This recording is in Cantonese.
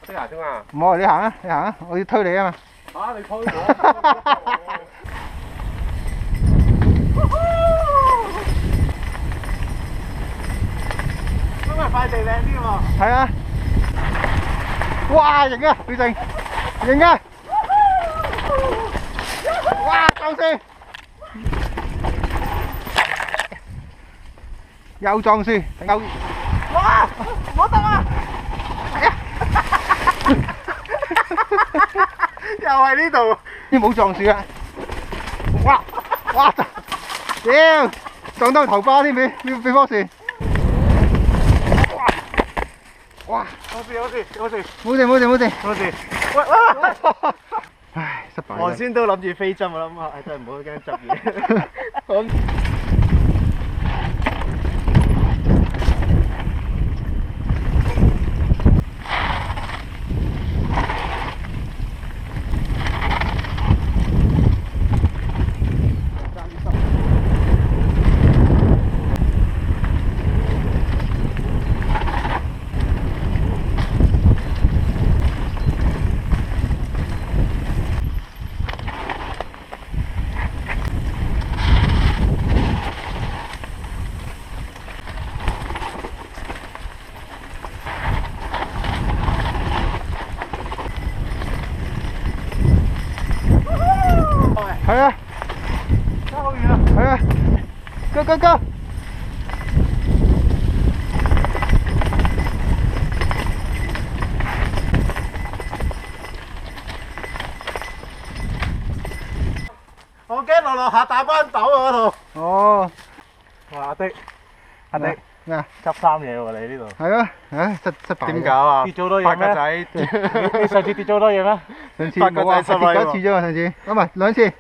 識行啫嘛？唔好，你行啊，你行啊，我要推你啊嘛。嚇！你推我。今日塊地靚啲喎。係啊！哇，型啊，表正，型啊！哇，夠先！又撞樹，又哇！唔好得啊！係啊！又係呢度。呢冇撞樹啊！哇哇！屌，撞到頭巴添，俾棵樹。哇！冇事冇事冇事冇事冇事冇事。冇事。喂啊！唉，失敗啦。我先都諗住飛針，我諗下，真係唔好驚執嘢。係啊，差好遠啊！係啊，go go go！我驚落下打關斗啊嗰度。哦，哇！阿迪，咩啊？執衫嘢喎你呢度。係啊，唉，失敗。點搞啊？跌咗好多嘢咩？八仔，你上次跌咗好多嘢咩？上次冇啊，跌過一次啫嘛，上次，唔係兩次。